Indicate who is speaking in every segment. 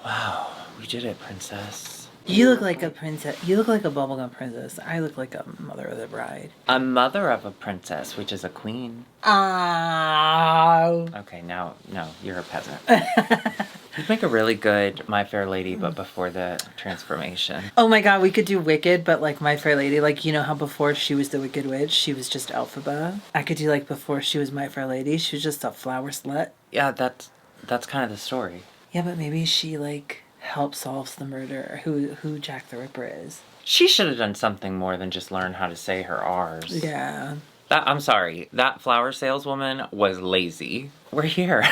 Speaker 1: Wow, we did it, princess.
Speaker 2: You look like a princess. You look like a bubblegum princess. I look like a mother of the bride.
Speaker 1: A mother of a princess, which is a queen.
Speaker 2: Oh.
Speaker 1: Okay, no, you're a peasant. You'd make a really good My Fair Lady, but before the transformation.
Speaker 2: Oh my god, we could do Wicked, but like My Fair Lady. Like, you know how before she was the Wicked Witch, she was just Elphaba? I could do like before she was My Fair Lady, she was just a flower slut.
Speaker 1: Yeah, that's kind of the story.
Speaker 2: Yeah, but maybe she like helps solves the murder, who Jack the Ripper is.
Speaker 1: She should have done something more than just learn how to say her R's.
Speaker 2: Yeah.
Speaker 1: I'm sorry, that flower saleswoman was lazy. We're here.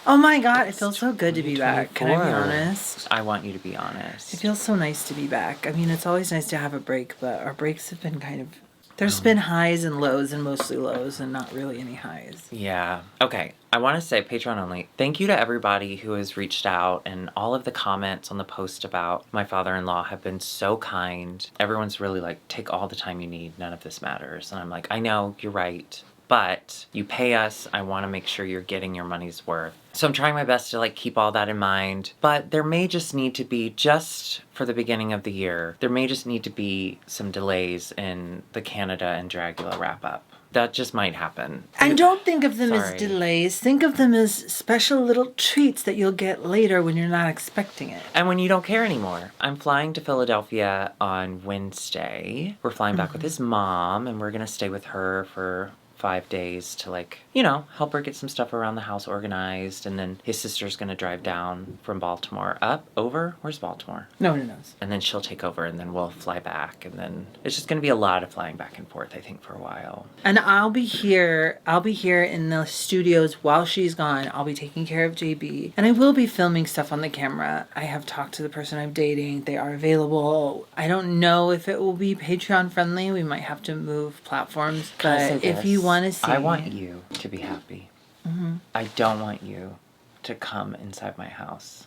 Speaker 2: Oh my god, it feels so good to be back. Can I be honest?
Speaker 1: I want you to be honest.
Speaker 2: It feels so nice to be back. I mean, it's always nice to have a break, but our breaks have been kind of... There's been highs and lows, and mostly lows, and not really any highs.
Speaker 1: Yeah. Okay, I want to say, Patreon only, thank you to everybody who has reached out, and all of the comments on the post about my father-in-law have been so kind. Everyone's really like, take all the time you need, none of this matters. And I'm like, I know, you're right, but you pay us, I want to make sure you're getting your money's worth. So I'm trying my best to like keep all that in mind, but there may just need to be, just for the beginning of the year, there may just need to be some delays in the Canada and Dragula wrap up. That just might happen.
Speaker 2: And don't think of them as delays. Think of them as special little treats that you'll get later when you're not expecting it.
Speaker 1: And when you don't care anymore. I'm flying to Philadelphia on Wednesday. We're flying back with his mom, and we're going to stay with her for 5 days to like, you know, help her get some stuff around the house organized. And then his sister's gonna drive down from Baltimore over. Where's Baltimore?
Speaker 2: No one knows.
Speaker 1: And then she'll take over, and then we'll fly back, and then it's just gonna be a lot of flying back and forth, I think, for a while.
Speaker 2: And I'll be here in the studios while she's gone. I'll be taking care of JB, and I will be filming stuff on the camera. I have talked to the person I'm dating. They are available. I don't know if it will be Patreon friendly. We might have to move platforms, but if you want to see...
Speaker 1: I want you to be happy. Mm-hmm. I don't want you to come inside my house.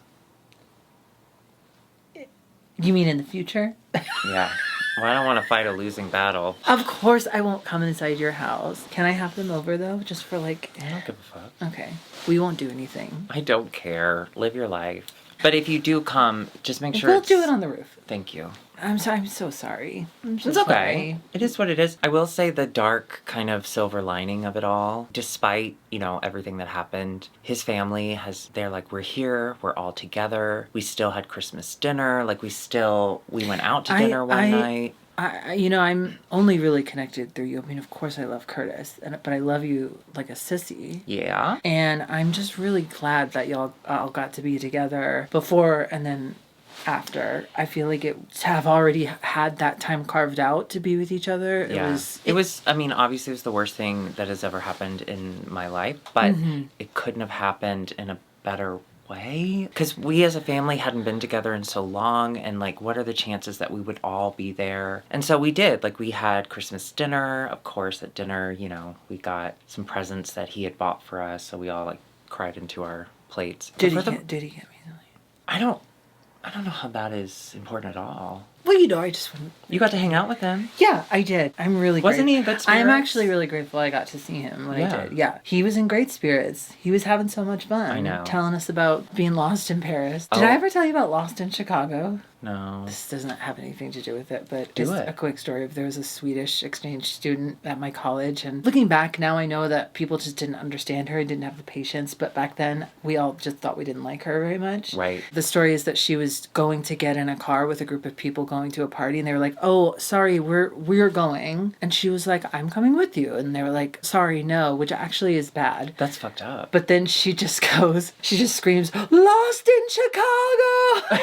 Speaker 2: You mean in the future?
Speaker 1: Yeah. Well, I don't want to fight a losing battle.
Speaker 2: Of course I won't come inside your house. Can I have them over, though? Just for, like...
Speaker 1: I don't give a fuck.
Speaker 2: Okay. We won't do anything.
Speaker 1: I don't care. Live your life. But if you do come, just make sure
Speaker 2: we'll do it on the roof.
Speaker 1: Thank you.
Speaker 2: I'm so sorry.
Speaker 1: It's okay. Sorry. It is what it is. I will say the dark kind of silver lining of it all, despite, you know, everything that happened, his family they're like, we're here, we're all together. We still had Christmas dinner. Like we went out to dinner one night.
Speaker 2: I'm only really connected through you. I mean, of course I love Curtis, but I love you like a sissy.
Speaker 1: Yeah.
Speaker 2: And I'm just really glad that y'all all got to be together before and then after. I feel like it have already had that time carved out to be with each other. It was, I mean, obviously it was the worst thing that has ever happened in my life, but it couldn't have happened in a better way, because we as a family hadn't been together in so long, and like, what are the chances that we would all be there? And so we did. Like, we had Christmas dinner. Of course, at dinner, you know, we got some presents that he had bought for us, so we all like cried into our plates. Did he get me something?
Speaker 1: I don't know how that is important at all.
Speaker 2: Well, you know, I just wouldn't...
Speaker 1: You got to hang out with him.
Speaker 2: Yeah, I did. I'm really grateful.
Speaker 1: Wasn't he in good spirits?
Speaker 2: I'm actually really grateful I got to see him when I did. Yeah. He was in great spirits. He was having so much fun.
Speaker 1: I know.
Speaker 2: Telling us about being lost in Paris. Did I ever tell you about Lost in Chicago?
Speaker 1: No.
Speaker 2: This doesn't have anything to do with it, but just a quick story. There was a Swedish exchange student at my college, and looking back now, I know that people just didn't understand her and didn't have the patience, but back then, we all just thought we didn't like her very much.
Speaker 1: Right.
Speaker 2: The story is that she was going to get in a car with a group of people going to a party, and they were like, oh, sorry, we're going. And she was like, I'm coming with you. And they were like, sorry, no, which actually is bad.
Speaker 1: That's fucked up.
Speaker 2: But then she just screams, Lost in Chicago!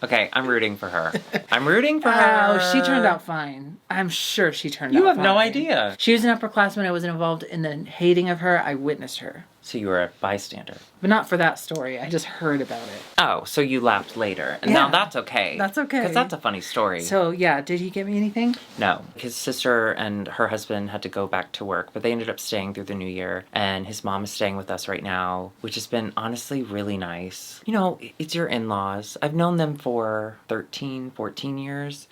Speaker 1: Okay, I'm rooting for her. I'm rooting for her.
Speaker 2: Oh, she turned out fine. I'm sure she turned out fine.
Speaker 1: You have no idea.
Speaker 2: She was an upperclassman. I wasn't involved in the hating of her. I witnessed her.
Speaker 1: So you were a bystander.
Speaker 2: But not for that story. I just heard about it.
Speaker 1: Oh, so you laughed later. And now that's okay.
Speaker 2: That's okay.
Speaker 1: Because that's a funny story.
Speaker 2: So, yeah, did he get me anything?
Speaker 1: No. His sister and her husband had to go back to work, but they ended up staying through the new year. And his mom is staying with us right now, which has been honestly really nice. You know, it's your in-laws. I've known them for 13, 14 years.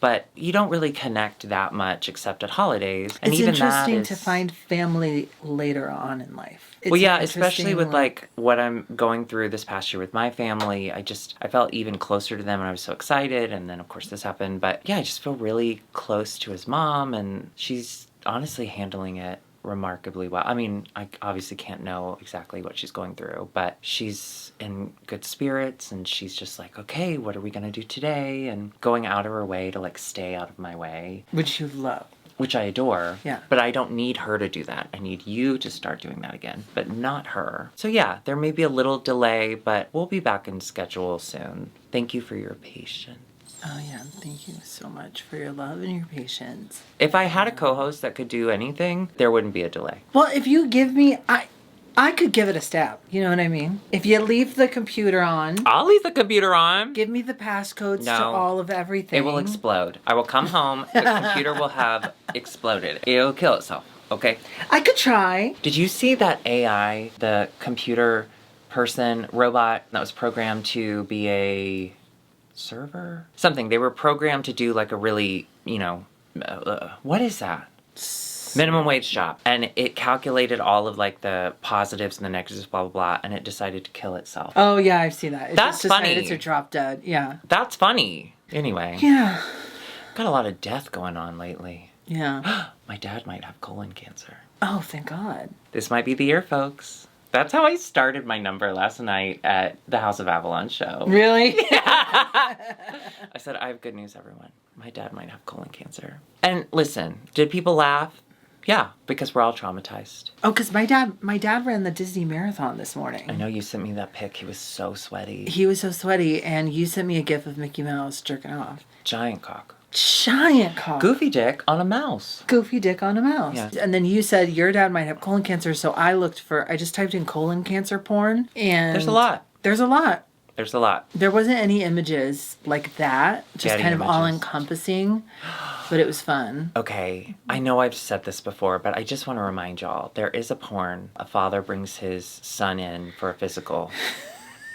Speaker 1: but you don't really connect that much except at holidays. And
Speaker 2: it's
Speaker 1: even
Speaker 2: interesting
Speaker 1: that is...
Speaker 2: to find family later on in life.
Speaker 1: Well, yeah, especially with like what I'm going through this past year with my family. I felt even closer to them and I was so excited. And then of course this happened. But yeah, I just feel really close to his mom and she's honestly handling it remarkably well. I mean, I obviously can't know exactly what she's going through, but she's in good spirits and she's just like, okay, what are we going to do today? And going out of her way to like stay out of my way.
Speaker 2: Which you love.
Speaker 1: Which I adore.
Speaker 2: Yeah.
Speaker 1: But I don't need her to do that. I need you to start doing that again, but not her. So yeah, there may be a little delay, but we'll be back in schedule soon. Thank you for your patience.
Speaker 2: Oh yeah, thank you so much for your love and your patience.
Speaker 1: If I had a co-host that could do anything, there wouldn't be a delay.
Speaker 2: Well, if you give me, I could give it a stab. You know what I mean? If you leave the computer on.
Speaker 1: I'll leave the computer on.
Speaker 2: Give me the passcodes to all of everything.
Speaker 1: It will explode. I will come home, the computer will have exploded. It'll kill itself, okay?
Speaker 2: I could try.
Speaker 1: Did you see that AI, the computer person, robot that was programmed to be a server? Something. They were programmed to do like a really, what is that? Minimum wage job. And it calculated all of like the positives and the negatives, blah, blah, blah, and it decided to kill itself.
Speaker 2: Oh yeah, I've seen that.
Speaker 1: That's funny.
Speaker 2: It's a drop dead, yeah.
Speaker 1: That's funny. Anyway.
Speaker 2: Yeah.
Speaker 1: Got a lot of death going on lately.
Speaker 2: Yeah.
Speaker 1: My dad might have colon cancer.
Speaker 2: Oh, thank God.
Speaker 1: This might be the year, folks. That's how I started my number last night at the House of Avalon show.
Speaker 2: Really?
Speaker 1: I said, I have good news, everyone. My dad might have colon cancer. And listen, did people laugh? Yeah, because we're all traumatized.
Speaker 2: Oh, because my dad ran the Disney Marathon this morning.
Speaker 1: I know you sent me that pic. He was so sweaty.
Speaker 2: He was so sweaty, and you sent me a gif of Mickey Mouse jerking off.
Speaker 1: Giant cock.
Speaker 2: Giant cock.
Speaker 1: Goofy dick on a mouse.
Speaker 2: Goofy dick on a mouse.
Speaker 1: Yeah.
Speaker 2: And then you said your dad might have colon cancer, so I just typed in colon cancer porn, and...
Speaker 1: There's a lot.
Speaker 2: There's a lot.
Speaker 1: There's a lot.
Speaker 2: There wasn't any images like that, just kind of all-encompassing, but it was fun.
Speaker 1: Okay, I know I've said this before, but I just want to remind y'all, there is a porn. A father brings his son in for a physical,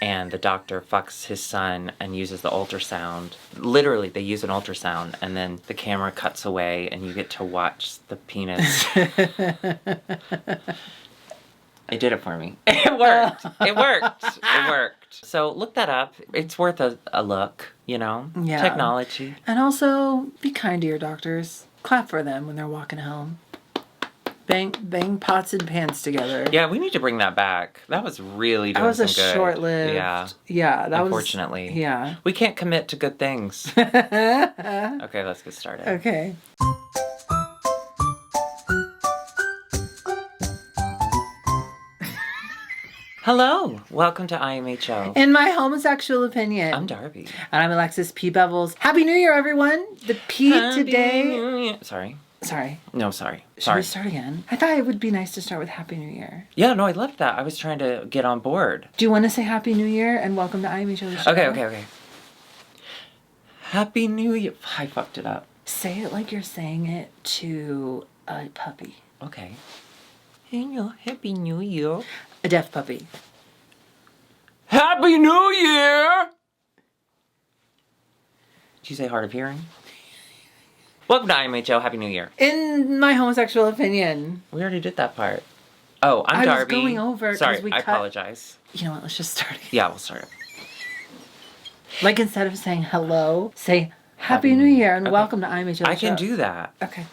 Speaker 1: and the doctor fucks his son and uses the ultrasound. Literally, they use an ultrasound, and then the camera cuts away, and you get to watch the penis. It did it for me. It worked. It worked. It worked. So look that up. It's worth a look, Yeah. Technology.
Speaker 2: And also, be kind to your doctors. Clap for them when they're walking home. Bang pots and pans together.
Speaker 1: Yeah, we need to bring that back. That was really doing some good.
Speaker 2: That was a short-lived.
Speaker 1: Yeah.
Speaker 2: Yeah, that
Speaker 1: Unfortunately.
Speaker 2: Yeah.
Speaker 1: We can't commit to good things. Okay, let's get started.
Speaker 2: Okay.
Speaker 1: Hello, welcome to IMHO.
Speaker 2: In my homosexual opinion.
Speaker 1: I'm Darby.
Speaker 2: And I'm Alexis P. Bevels. Happy New Year, everyone. The P today.
Speaker 1: Sorry.
Speaker 2: No,
Speaker 1: sorry.
Speaker 2: Should we start again? I thought it would be nice to start with Happy New Year.
Speaker 1: Yeah, no, I loved that. I was trying to get on board.
Speaker 2: Do you want to say Happy New Year and welcome to IMHO?
Speaker 1: Okay. Happy New Year. I fucked it up.
Speaker 2: Say it like you're saying it to a puppy.
Speaker 1: Okay. Happy New Year.
Speaker 2: A deaf puppy.
Speaker 1: Happy New Year! Did you say hard of hearing? Welcome to IMHO. Happy New Year.
Speaker 2: In my homosexual opinion.
Speaker 1: We already did that part. Oh, I'm Darby.
Speaker 2: I was going over.
Speaker 1: Sorry, I apologize.
Speaker 2: You know what? Let's just start again.
Speaker 1: Yeah, we'll start.
Speaker 2: Like instead of saying hello, say Happy New Year and welcome to IMHO.
Speaker 1: I can do that.
Speaker 2: Okay.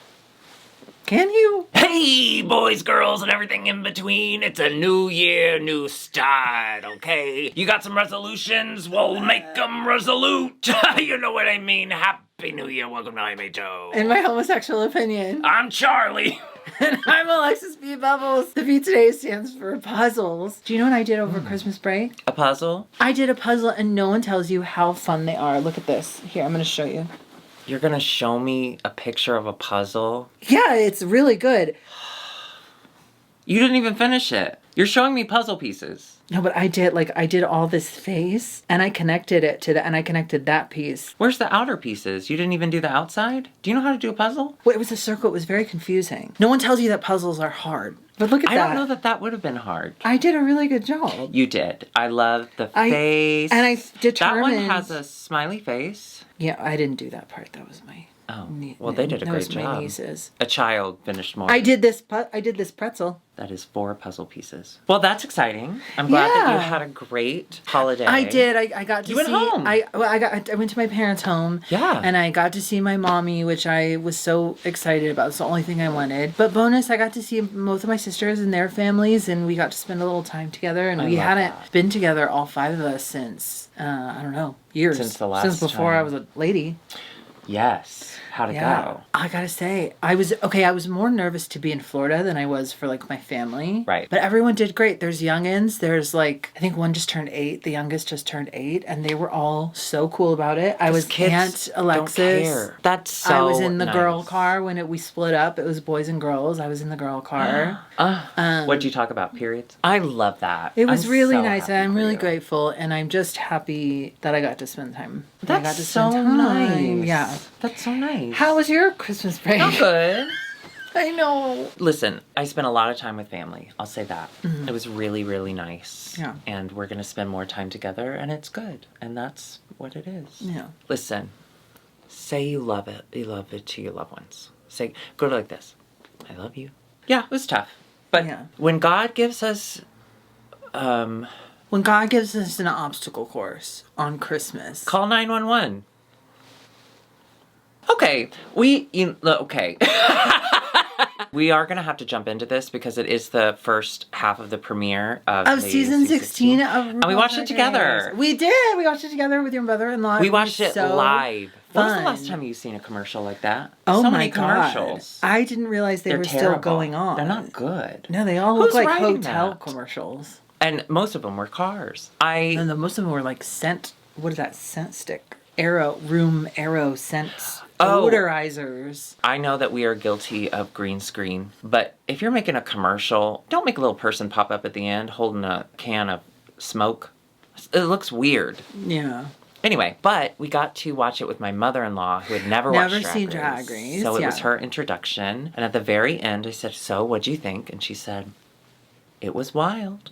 Speaker 2: Can you?
Speaker 1: Hey, boys, girls, and everything in between. It's a new year, new start, okay? You got some resolutions? Well, make them resolute. You know what I mean? Happy New Year. Welcome to IMHO.
Speaker 2: In my homosexual opinion.
Speaker 1: I'm Charlie.
Speaker 2: And I'm Alexis B. Bubbles. The P today stands for puzzles. Do you know what I did over Christmas break?
Speaker 1: A puzzle?
Speaker 2: I did a puzzle and no one tells you how fun they are. Look at this. Here, I'm going to show you.
Speaker 1: You're going to show me a picture of a puzzle?
Speaker 2: Yeah, it's really good.
Speaker 1: You didn't even finish it. You're showing me puzzle pieces.
Speaker 2: No, but I did all this face and I connected it to and I connected that piece.
Speaker 1: Where's the outer pieces? You didn't even do the outside? Do you know how to do a puzzle?
Speaker 2: Well, it was a circle. It was very confusing. No one tells you that puzzles are hard. But look at
Speaker 1: I
Speaker 2: that.
Speaker 1: don't know that would have been hard.
Speaker 2: I did a really good job.
Speaker 1: You did. I love the face.
Speaker 2: And I determined...
Speaker 1: That one has a smiley face.
Speaker 2: Yeah, I didn't do that part. That was my...
Speaker 1: Oh, well, they did a great job.
Speaker 2: My nieces.
Speaker 1: A child finished more.
Speaker 2: I did this pretzel.
Speaker 1: That is 4 puzzle pieces. Well, that's exciting. I'm glad that you had a great holiday.
Speaker 2: I did. I got to see...
Speaker 1: You went home.
Speaker 2: I went to my parents' home.
Speaker 1: Yeah.
Speaker 2: And I got to see my mommy, which I was so excited about. It's the only thing I wanted. But bonus, I got to see both of my sisters and their families, and we got to spend a little time together. And we hadn't been together, all 5 of us, since, I don't know, years.
Speaker 1: Since the last
Speaker 2: Since before
Speaker 1: time.
Speaker 2: I was a lady.
Speaker 1: Yes. How'd it go?
Speaker 2: I gotta say, I was more nervous to be in Florida than I was for, like, my family.
Speaker 1: Right.
Speaker 2: But everyone did great. There's youngins. There's, like, I think one just turned 8. The youngest just turned 8. And they were all so cool about it. I was Aunt Alexis.
Speaker 1: Don't care. That's so
Speaker 2: I was in the
Speaker 1: nice.
Speaker 2: girl car when we split up. It was boys and girls. I was in the girl car.
Speaker 1: What'd you talk about? Periods? I love that.
Speaker 2: It was really
Speaker 1: so
Speaker 2: nice. And
Speaker 1: happy
Speaker 2: I'm
Speaker 1: for
Speaker 2: really
Speaker 1: you.
Speaker 2: grateful. And I'm just happy that I got to spend time.
Speaker 1: That's
Speaker 2: I got to
Speaker 1: so
Speaker 2: spend time.
Speaker 1: nice.
Speaker 2: Yeah.
Speaker 1: That's so nice.
Speaker 2: How was your Christmas break?
Speaker 1: Not good.
Speaker 2: I know.
Speaker 1: Listen, I spent a lot of time with family. I'll say that. It was really, really nice.
Speaker 2: Yeah.
Speaker 1: And we're going to spend more time together, and it's good. And that's what it is.
Speaker 2: Yeah.
Speaker 1: Listen, say you love it. You love it to your loved ones. Go like this. I love you. Yeah, it was tough. But when God gives us...
Speaker 2: when God gives us an obstacle course on Christmas...
Speaker 1: Call 911. Okay, okay. We are going to have to jump into this because it is the first half of the premiere of
Speaker 2: season 16 of RuPaul's.
Speaker 1: And we watched it together.
Speaker 2: We did. We watched it together with your brother-in-law.
Speaker 1: We watched it live.
Speaker 2: Fun.
Speaker 1: When was the last time you've seen a commercial like that?
Speaker 2: Oh
Speaker 1: so
Speaker 2: my
Speaker 1: many
Speaker 2: God.
Speaker 1: commercials.
Speaker 2: I didn't realize they were
Speaker 1: terrible.
Speaker 2: still going on.
Speaker 1: They're not good.
Speaker 2: No, they all look like
Speaker 1: writing
Speaker 2: hotel
Speaker 1: that?
Speaker 2: commercials.
Speaker 1: And most of them were cars.
Speaker 2: And most of them were like scent. What is that? Scent stick. Room arrow scent odorizers.
Speaker 1: I know that we are guilty of green screen, but if you're making a commercial, don't make a little person pop up at the end holding a can of smoke. It looks weird.
Speaker 2: Yeah.
Speaker 1: Anyway, but we got to watch it with my mother-in-law who had never
Speaker 2: seen Drag Race.
Speaker 1: So it was her introduction. And at the very end, I said, so what'd you think? And she said, it was wild.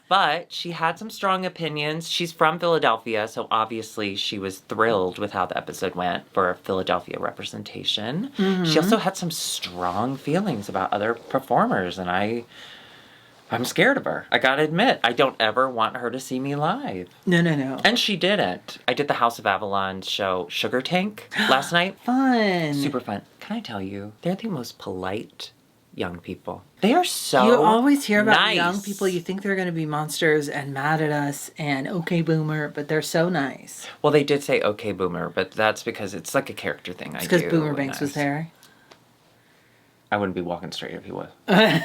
Speaker 1: But she had some strong opinions. She's from Philadelphia, so obviously she was thrilled with how the episode went for a Philadelphia representation. Mm-hmm. She also had some strong feelings about other performers, and I'm scared of her. I gotta admit, I don't ever want her to see me live.
Speaker 2: No.
Speaker 1: And she didn't. I did the House of Avalon show Sugar Tank last night.
Speaker 2: Fun.
Speaker 1: Super fun. Can I tell you, they're the most polite young people. They are so
Speaker 2: You always hear about
Speaker 1: nice.
Speaker 2: young people, you think they're going to be monsters and mad at us and okay boomer, but they're so nice.
Speaker 1: Well, they did say okay boomer, but that's because it's like a character thing. It's
Speaker 2: because Boomer Banks was there.
Speaker 1: I wouldn't be walking straight if he was. I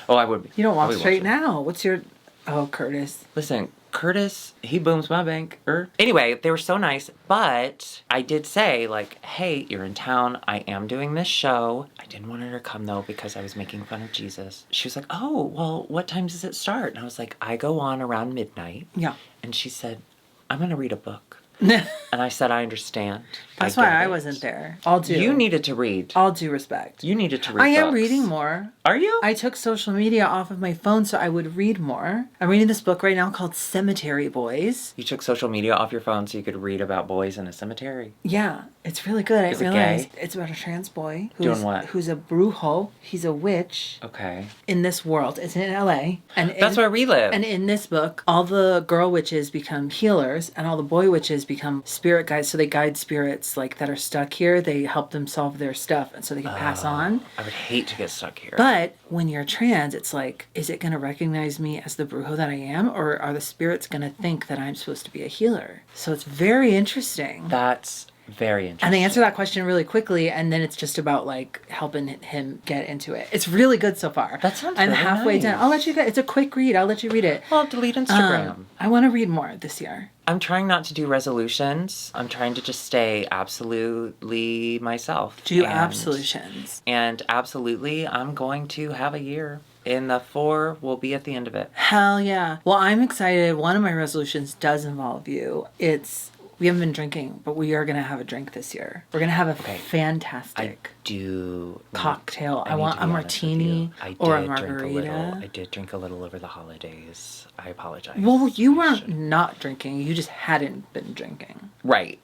Speaker 1: would be.
Speaker 2: You don't walk straight now. What's your... Oh, Curtis.
Speaker 1: Listen, Curtis, he booms my bank. Anyway, they were so nice, but I did say, like, hey, you're in town. I am doing this show. I didn't want her to come, though, because I was making fun of Jesus. She was like, oh, well, what time does it start? And I was like, I go on around midnight.
Speaker 2: Yeah.
Speaker 1: And she said, I'm going to read a book. And I said, I understand.
Speaker 2: That's why I wasn't there. All due.
Speaker 1: You needed to read.
Speaker 2: All due respect.
Speaker 1: You needed to read
Speaker 2: I am
Speaker 1: books.
Speaker 2: reading more.
Speaker 1: Are you?
Speaker 2: I took social media off of my phone so I would read more. I'm reading this book right now called Cemetery Boys.
Speaker 1: You took social media off your phone so you could read about boys in a cemetery?
Speaker 2: Yeah, it's really good.
Speaker 1: Is
Speaker 2: I
Speaker 1: it
Speaker 2: realized
Speaker 1: gay?
Speaker 2: It's about a trans boy.
Speaker 1: Doing what?
Speaker 2: Who's a brujo. He's a witch.
Speaker 1: Okay.
Speaker 2: In this world. It's in LA. And
Speaker 1: that's where we live.
Speaker 2: And in this book, all the girl witches become healers and all the boy witches become spirit guides. So they guide spirits like that are stuck here. They help them solve their stuff and so they can pass on.
Speaker 1: I would hate to get stuck here.
Speaker 2: But when you're trans, it's like, is it going to recognize me as the brujo that I am? Or are the spirits going to think that I'm supposed to be a healer? So it's very interesting.
Speaker 1: That's very interesting.
Speaker 2: And they answer that question really quickly, and then it's just about, like, helping him get into it. It's really good so far.
Speaker 1: That sounds
Speaker 2: I'm
Speaker 1: really
Speaker 2: halfway
Speaker 1: nice.
Speaker 2: done. I'll let you go. It's a quick read. I'll let you read it.
Speaker 1: Well, delete Instagram.
Speaker 2: I want to read more this year.
Speaker 1: I'm trying not to do resolutions. I'm trying to just stay absolutely myself.
Speaker 2: Do absolutions.
Speaker 1: And absolutely, I'm going to have a year. In the 4, we'll be at the end of it.
Speaker 2: Hell yeah. Well, I'm excited. One of my resolutions does involve you. We haven't been drinking, but we are going to have a drink this year. We're going to have a fantastic
Speaker 1: do
Speaker 2: cocktail.
Speaker 1: I
Speaker 2: I
Speaker 1: need
Speaker 2: want
Speaker 1: to
Speaker 2: a
Speaker 1: be honest with
Speaker 2: martini
Speaker 1: you. I
Speaker 2: or a
Speaker 1: did drink
Speaker 2: margarita.
Speaker 1: I did drink a little over the holidays. I apologize.
Speaker 2: Well, you
Speaker 1: I
Speaker 2: weren't
Speaker 1: should-
Speaker 2: not drinking. You just hadn't been drinking.
Speaker 1: Right.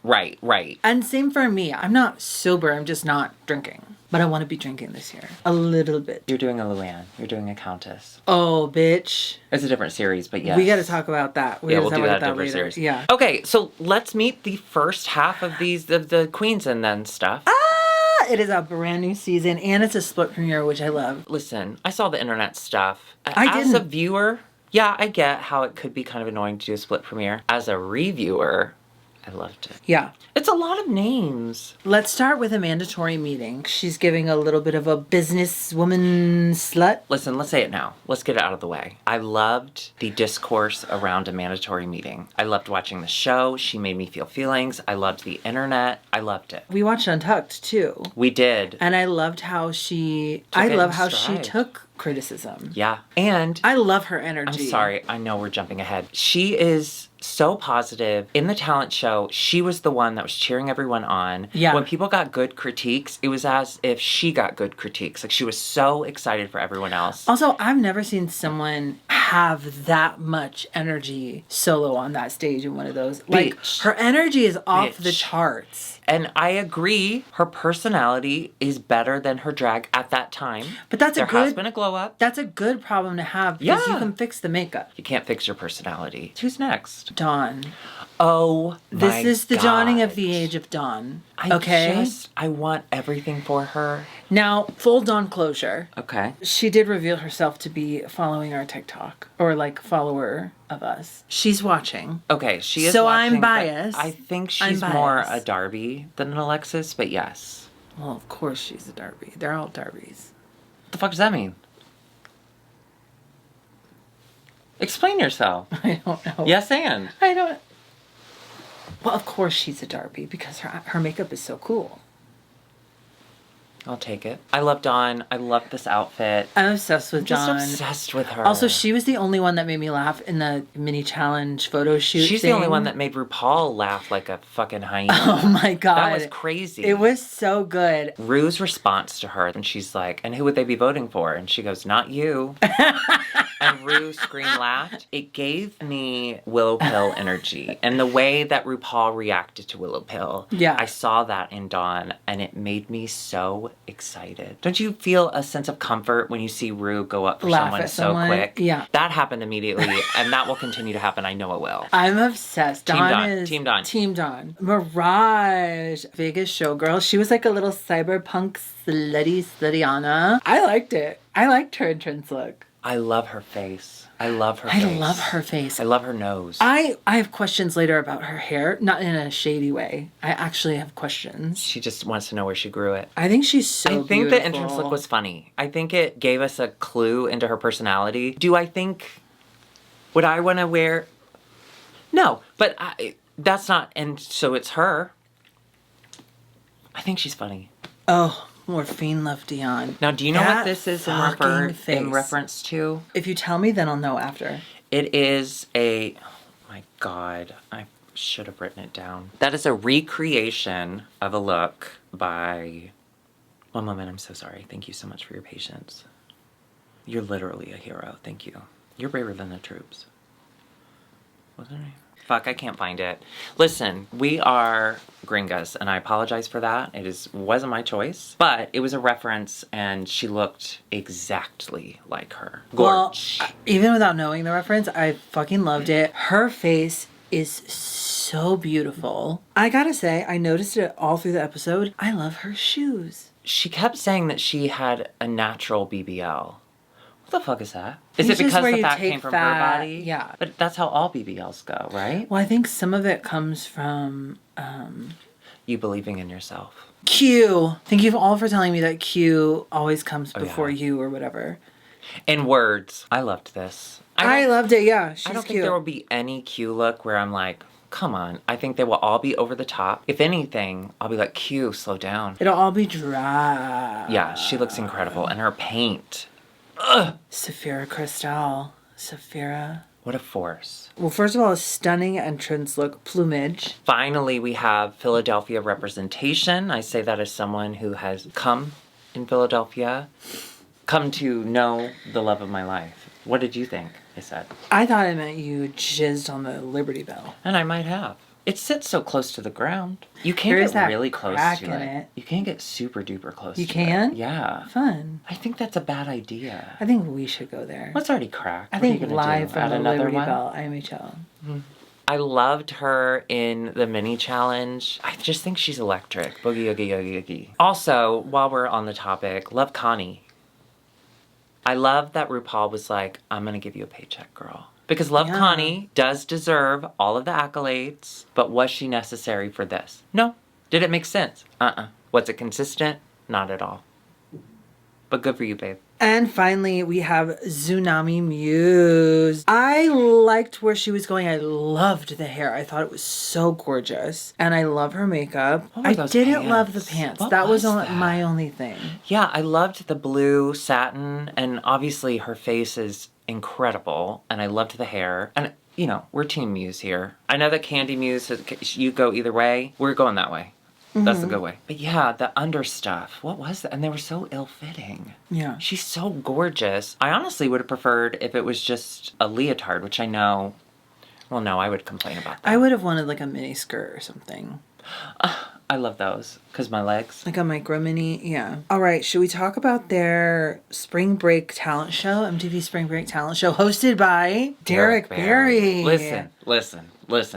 Speaker 2: And same for me. I'm not sober. I'm just not drinking. But I want to be drinking this year. A little bit.
Speaker 1: You're doing a Luann. You're doing a Countess.
Speaker 2: Oh, bitch.
Speaker 1: It's a different series, but yes.
Speaker 2: We got to talk about that.
Speaker 1: Yeah, we'll
Speaker 2: gotta
Speaker 1: do
Speaker 2: talk
Speaker 1: that
Speaker 2: about
Speaker 1: different series.
Speaker 2: Yeah.
Speaker 1: Okay, so let's meet the first half of the queens and then stuff.
Speaker 2: It is a brand new season and it's a split premiere, which I love.
Speaker 1: Listen, I saw the internet stuff.
Speaker 2: I
Speaker 1: As a
Speaker 2: didn't.
Speaker 1: viewer, yeah, I get how it could be kind of annoying to do a split premiere. As a reviewer, I loved it.
Speaker 2: Yeah.
Speaker 1: It's a lot of names.
Speaker 2: Let's start with a mandatory meeting. She's giving a little bit of a businesswoman slut.
Speaker 1: Listen, let's say it now. Let's get it out of the way. I loved the discourse around a mandatory meeting. I loved watching the show. She made me feel feelings. I loved the internet. I loved it.
Speaker 2: We watched Untucked too.
Speaker 1: We did.
Speaker 2: And I loved how she
Speaker 1: Took it in
Speaker 2: she
Speaker 1: stride.
Speaker 2: took criticism.
Speaker 1: Yeah. And
Speaker 2: I love her energy.
Speaker 1: I'm sorry. I know we're jumping ahead. She is so positive. In the talent show, she was the one that was cheering everyone on.
Speaker 2: Yeah.
Speaker 1: When people got good critiques, it was as if she got good critiques. Like, she was so excited for everyone else.
Speaker 2: Also, I've never seen someone have that much energy solo on that stage in one of those. Like,
Speaker 1: Bitch.
Speaker 2: her energy is off the
Speaker 1: Bitch.
Speaker 2: charts.
Speaker 1: And I agree, her personality is better than her drag at that time.
Speaker 2: But that's
Speaker 1: there has been a glow up.
Speaker 2: That's a good problem to have because you
Speaker 1: Yeah.
Speaker 2: can fix the makeup.
Speaker 1: You can't fix your personality. Who's next?
Speaker 2: Dawn.
Speaker 1: Oh,
Speaker 2: This is the dawning of
Speaker 1: God.
Speaker 2: the age of Dawn.
Speaker 1: I want everything for her.
Speaker 2: Now, full Dawn closure.
Speaker 1: Okay.
Speaker 2: She did reveal herself to be following our TikTok or like follower of us. She's watching.
Speaker 1: Okay, she is
Speaker 2: So
Speaker 1: watching,
Speaker 2: I'm
Speaker 1: but
Speaker 2: biased.
Speaker 1: I think
Speaker 2: I'm
Speaker 1: she's more a
Speaker 2: biased.
Speaker 1: Darby than an Alexis, but yes.
Speaker 2: Well, of course she's a Darby. They're all Darbys.
Speaker 1: What the fuck does that mean? Explain yourself.
Speaker 2: I don't know.
Speaker 1: Yes, and.
Speaker 2: I don't. Well, of course she's a Darby because her makeup is so cool.
Speaker 1: I'll take it. I love Dawn. I love this outfit.
Speaker 2: I'm obsessed with
Speaker 1: Just
Speaker 2: Dawn.
Speaker 1: obsessed with her.
Speaker 2: Also, she was the only one that made me laugh in the mini challenge photo shoot.
Speaker 1: She's the only one that made RuPaul laugh like a fucking hyena.
Speaker 2: Oh my god,
Speaker 1: That was crazy.
Speaker 2: It was so good.
Speaker 1: Rue's response to her, and she's like, and who would they be voting for? And she goes, not you. And Rue scream laughed. It gave me Willow Pill energy. And the way that RuPaul reacted to Willow Pill,
Speaker 2: Yeah.
Speaker 1: I saw that in Dawn, and it made me so excited. Don't you feel a sense of comfort when you see Rue go up for
Speaker 2: Laugh
Speaker 1: someone
Speaker 2: at
Speaker 1: so
Speaker 2: someone?
Speaker 1: quick?
Speaker 2: Yeah.
Speaker 1: That happened immediately, and that will continue to happen. I know it will.
Speaker 2: I'm obsessed.
Speaker 1: Team
Speaker 2: Dawn
Speaker 1: Dawn.
Speaker 2: is
Speaker 1: Team Dawn.
Speaker 2: Team Dawn. Mirage, Vegas showgirl. She was like a little cyberpunk slutty-Anna. I liked it. I liked her entrance look.
Speaker 1: I love her face. I love her
Speaker 2: I
Speaker 1: face.
Speaker 2: love her face.
Speaker 1: I love her nose.
Speaker 2: I have questions later about her hair, not in a shady way. I actually have questions.
Speaker 1: She just wants to know where she grew it.
Speaker 2: I think she's so
Speaker 1: I think
Speaker 2: beautiful.
Speaker 1: the entrance look was funny. I think it gave us a clue into her personality. Do I think... Would I want to wear... No, but that's not... And so it's her. I think she's funny.
Speaker 2: Oh, Morphine Love Dion.
Speaker 1: Now, do you know
Speaker 2: That
Speaker 1: what this is
Speaker 2: fucking
Speaker 1: in
Speaker 2: face.
Speaker 1: reference to?
Speaker 2: If you tell me, then I'll know after.
Speaker 1: It is a... Oh my God. I should have written it down. That is a recreation of a look by... One moment, I'm so sorry. Thank you so much for your patience. You're literally a hero. Thank you. You're braver than the troops. Wasn't I? Fuck, I can't find it. Listen, we are gringas, and I apologize for that. Wasn't my choice, but it was a reference, and she looked exactly like her. Gorge.
Speaker 2: Well, even without knowing the reference, I fucking loved it. Her face is so beautiful. I gotta say, I noticed it all through the episode. I love her shoes.
Speaker 1: She kept saying that she had a natural BBL. What the fuck is that? Is
Speaker 2: It's
Speaker 1: it
Speaker 2: just
Speaker 1: because
Speaker 2: where
Speaker 1: the
Speaker 2: you
Speaker 1: fat
Speaker 2: take
Speaker 1: came from
Speaker 2: fat,
Speaker 1: her body?
Speaker 2: yeah.
Speaker 1: But that's how all BBLs go, right?
Speaker 2: Well, I think some of it comes from
Speaker 1: You believing in yourself.
Speaker 2: Q. Thank you all for telling me that Q always comes before
Speaker 1: yeah.
Speaker 2: you or whatever.
Speaker 1: In words. I loved this.
Speaker 2: I loved it, yeah. She's
Speaker 1: I don't
Speaker 2: cute.
Speaker 1: think there will be any Q look where I'm like, come on. I think they will all be over the top. If anything, I'll be like, Q, slow down.
Speaker 2: It'll all be dry.
Speaker 1: Yeah, she looks incredible. And her paint.
Speaker 2: Sapphira Crystal. Sapphira.
Speaker 1: What a force.
Speaker 2: Well, first of all, a stunning entrance look, plumage.
Speaker 1: Finally, we have Philadelphia representation. I say that as someone who has come in Philadelphia, come to know the love of my life. What did you think? I said.
Speaker 2: I thought it meant you jizzed on the Liberty Bell.
Speaker 1: And I might have. It sits so close to the ground. You can't get really close to it. You can't get super duper close to it.
Speaker 2: You can?
Speaker 1: Yeah.
Speaker 2: Fun.
Speaker 1: I think that's a bad idea.
Speaker 2: I think we should go there.
Speaker 1: What's already cracked?
Speaker 2: I think live from the Liberty Bell, IMHL.
Speaker 1: I loved her in the mini challenge. I just think she's electric. Boogie, oogie, oogie, oogie. Also, while we're on the topic, love Connie. I love that RuPaul was like, I'm going to give you a paycheck, girl. Because Love Connie does deserve all of the accolades, but was she necessary for this? No. Did it make sense? Was it consistent? Not at all. But good for you, babe.
Speaker 2: And finally, we have Tsunami Muse. I liked where she was going. I loved the hair. I thought it was so gorgeous. And I love her makeup. I didn't love the pants. That was my only thing.
Speaker 1: Yeah, I loved the blue satin. And obviously her face is incredible. And I loved the hair. And, you know, we're Team Muse here. I know that Candy Muse, you go either way. We're going that way. That's the good way. But yeah, the under stuff. What was that? And they were so ill-fitting.
Speaker 2: Yeah.
Speaker 1: She's so gorgeous. I honestly would have preferred if it was just a leotard, which I know... Well, no, I would complain about that.
Speaker 2: I would have wanted like a mini skirt or something.
Speaker 1: I love those. Because my legs.
Speaker 2: Like a micro mini, yeah. All right, should we talk about their Spring Break talent show? MTV Spring Break talent show hosted by Derek Barry.
Speaker 1: Listen. Let's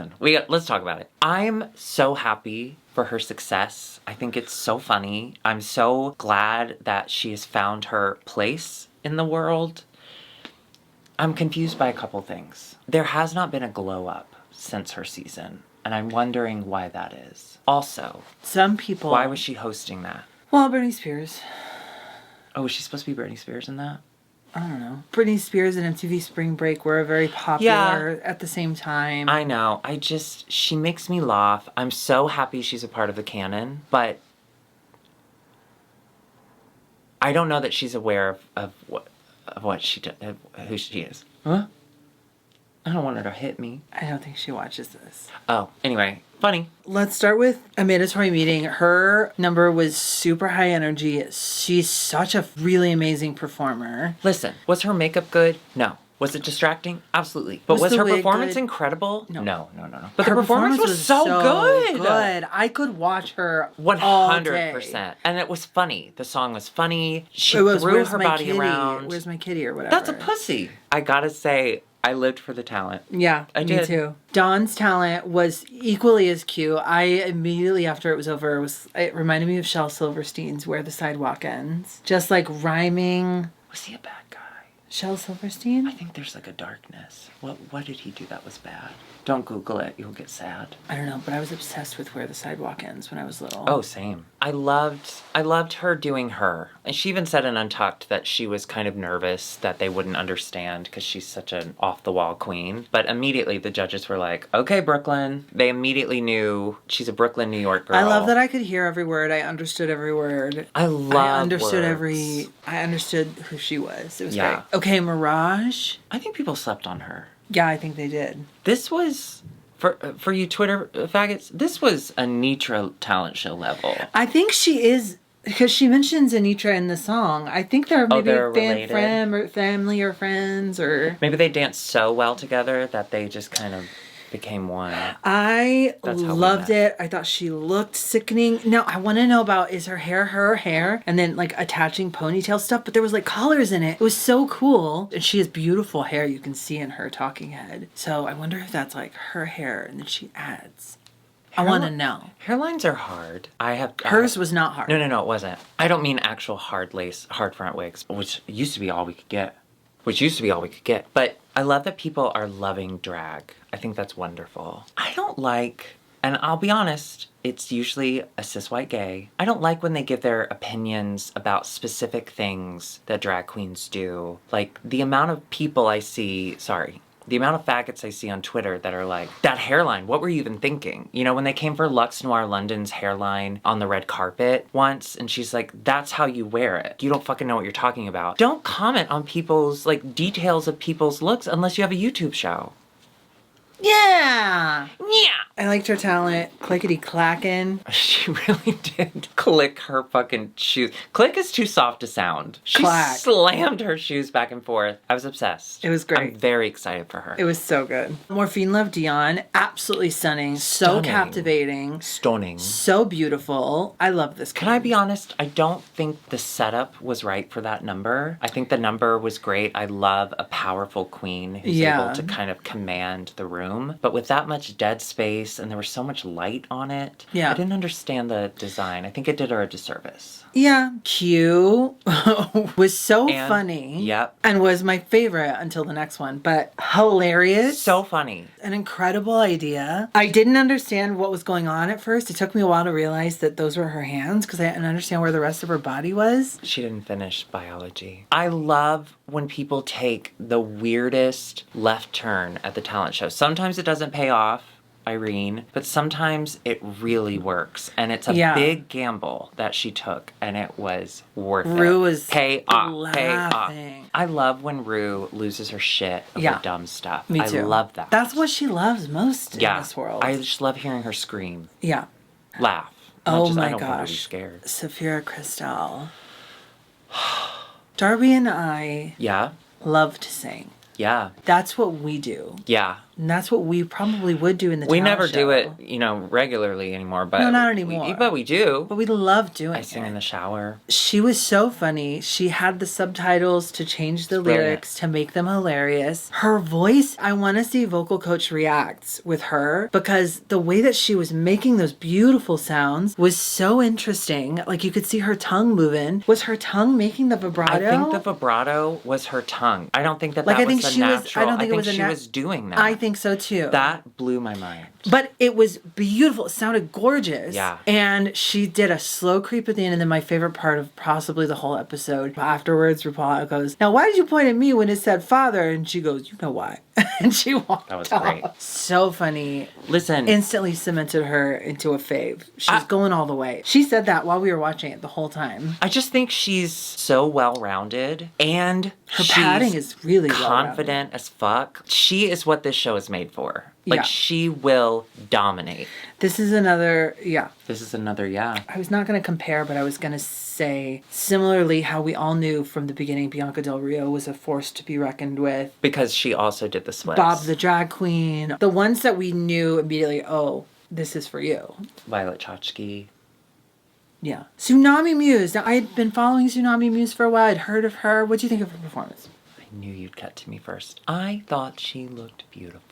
Speaker 1: talk about it. I'm so happy for her success. I think it's so funny. I'm so glad that she has found her place in the world. I'm confused by a couple things. There has not been a glow up since her season, and I'm wondering why that is. Also,
Speaker 2: some people...
Speaker 1: Why was she hosting that?
Speaker 2: Well, Britney Spears.
Speaker 1: Oh, was she supposed to be Britney Spears in that?
Speaker 2: I don't know. Britney Spears and MTV Spring Break were very popular at the same time.
Speaker 1: I know. She makes me laugh. I'm so happy she's a part of the canon, but I don't know that she's aware of what she did, who she is. Huh? I don't want her to hit me.
Speaker 2: I don't think she watches this.
Speaker 1: Oh, anyway, funny.
Speaker 2: Let's start with a mandatory meeting. Her number was super high energy. She's such a really amazing performer.
Speaker 1: Listen, was her makeup good? No. Was it distracting? Absolutely. But was her performance incredible? No. But her performance was so good.
Speaker 2: I could watch her
Speaker 1: 100%. And it was funny. The song was funny. She threw her body around.
Speaker 2: Where's my kitty or whatever.
Speaker 1: That's a pussy. I gotta say, I lived for the talent.
Speaker 2: Yeah,
Speaker 1: I did.
Speaker 2: Me too. Dawn's talent was equally as cute. I immediately after it was over, it reminded me of Shel Silverstein's Where the Sidewalk Ends. Just like rhyming.
Speaker 1: Was he a bad guy?
Speaker 2: Shel Silverstein?
Speaker 1: I think there's like a darkness. What did he do that was bad? Don't Google it. You'll get sad.
Speaker 2: I don't know, but I was obsessed with Where the Sidewalk Ends when I was little.
Speaker 1: Oh, same. I loved her doing her. And she even said in Untucked that she was kind of nervous that they wouldn't understand because she's such an off-the-wall queen. But immediately the judges were like, okay, Brooklyn. They immediately knew she's a Brooklyn, New York girl.
Speaker 2: I love that I could hear every word. I understood every word.
Speaker 1: I understood
Speaker 2: who she was. It was
Speaker 1: great.
Speaker 2: Okay, Mirage.
Speaker 1: I think people slept on her.
Speaker 2: Yeah, I think they did.
Speaker 1: This was, for you Twitter faggots, this was a Nitra talent show level.
Speaker 2: I think she is, because she mentions Anitra in the song. I think they're maybe family or friends or...
Speaker 1: Maybe they danced so well together that they just kind of became one.
Speaker 2: I loved it. I thought she looked sickening. Now, I want to know about, is her hair, and then like attaching ponytail stuff, but there was like collars in it. It was so cool. And she has beautiful hair you can see in her talking head. So I wonder if that's like her hair and then she adds. I want to know.
Speaker 1: Hairlines are hard.
Speaker 2: Hers was not hard.
Speaker 1: No, it wasn't. I don't mean actual hard front wigs, which used to be all we could get. But I love that people are loving drag. I think that's wonderful. I don't like, and I'll be honest, it's usually a cis white gay. I don't like when they give their opinions about specific things that drag queens do. Like the amount of people I see, The amount of faggots I see on Twitter that are like, that hairline, what were you even thinking? You know, when they came for Luxe Noir London's hairline on the red carpet once, and she's like, that's how you wear it. You don't fucking know what you're talking about. Don't comment on people's, like, details of people's looks unless you have a YouTube show.
Speaker 2: Yeah.
Speaker 1: Yeah.
Speaker 2: I liked her talent. Clickety clacking.
Speaker 1: She really did click her fucking shoes. Click is too soft to sound. She
Speaker 2: Clack.
Speaker 1: slammed her shoes back and forth. I was obsessed.
Speaker 2: It was great.
Speaker 1: I'm very excited for her.
Speaker 2: It was so good. Morphine Love Dion, absolutely stunning. So
Speaker 1: Stunning.
Speaker 2: captivating.
Speaker 1: Stunning.
Speaker 2: So beautiful. I love this.
Speaker 1: Can I be honest? I don't think the setup was right for that number. I think the number was great. I love a powerful queen who's able to kind of command the room. But with that much dead space and there was so much light on it, I didn't understand the design. I think it did her a disservice.
Speaker 2: Yeah. Q was so funny.
Speaker 1: Yep.
Speaker 2: And was my favorite until the next one, but hilarious.
Speaker 1: So funny.
Speaker 2: An incredible idea. I didn't understand what was going on at first. It took me a while to realize that those were her hands because I didn't understand where the rest of her body was.
Speaker 1: She didn't finish biology. I love when people take the weirdest left turn at the talent show. Sometimes it doesn't pay off, Irene, but sometimes it really works. And it's a big gamble that she took, and it was worth it.
Speaker 2: Rue was
Speaker 1: pay off.
Speaker 2: laughing.
Speaker 1: I love when Rue loses her shit over dumb stuff.
Speaker 2: Me too.
Speaker 1: I love that.
Speaker 2: That's what she loves most in this world.
Speaker 1: I just love hearing her scream.
Speaker 2: Yeah.
Speaker 1: Laugh.
Speaker 2: Oh
Speaker 1: I
Speaker 2: my
Speaker 1: don't want her to be
Speaker 2: gosh.
Speaker 1: scared.
Speaker 2: Sapphira Crystal. Darby and I love to sing.
Speaker 1: Yeah.
Speaker 2: That's what we do.
Speaker 1: Yeah.
Speaker 2: And that's what we probably would do in the
Speaker 1: We
Speaker 2: talent
Speaker 1: never
Speaker 2: show.
Speaker 1: do it, regularly anymore. But
Speaker 2: No, not anymore.
Speaker 1: But we do.
Speaker 2: But we love doing it.
Speaker 1: I sing in the shower.
Speaker 2: She was so funny. She had the subtitles to change the lyrics to make them hilarious. Her voice, I want to see Vocal Coach reacts with her because the way that she was making those beautiful sounds was so interesting. Like you could see her tongue moving. Was her tongue making the vibrato?
Speaker 1: I think the vibrato was her tongue. I don't think that
Speaker 2: I
Speaker 1: was
Speaker 2: think
Speaker 1: the
Speaker 2: she was.
Speaker 1: natural.
Speaker 2: I don't think it was
Speaker 1: she was doing that.
Speaker 2: I think so too.
Speaker 1: That blew my mind.
Speaker 2: But it was beautiful. It sounded gorgeous.
Speaker 1: Yeah.
Speaker 2: And she did a slow creep at the end. And then my favorite part of possibly the whole episode. Afterwards, RuPaul goes, "Now, why did you point at me when it said father?" And she goes, "You know why." And she walked
Speaker 1: That was
Speaker 2: off.
Speaker 1: great.
Speaker 2: So funny.
Speaker 1: Listen.
Speaker 2: Instantly cemented her into a fave. She's going all the way. She said that while we were watching it the whole time.
Speaker 1: I just think she's so well-rounded and
Speaker 2: her padding is really
Speaker 1: confident as fuck. She is what this show is made for. Like, she will dominate.
Speaker 2: This is another,
Speaker 1: This is another,
Speaker 2: I was not going to compare, but I was going to say, similarly, how we all knew from the beginning Bianca Del Rio was a force to be reckoned with.
Speaker 1: Because she also did the splits.
Speaker 2: Bob the drag queen. The ones that we knew immediately, oh, this is for you.
Speaker 1: Violet Chachki.
Speaker 2: Yeah. Tsunami Muse. Now, I had been following Tsunami Muse for a while. I'd heard of her. What do you think of her performance?
Speaker 1: I knew you'd cut to me first. I thought she looked beautiful.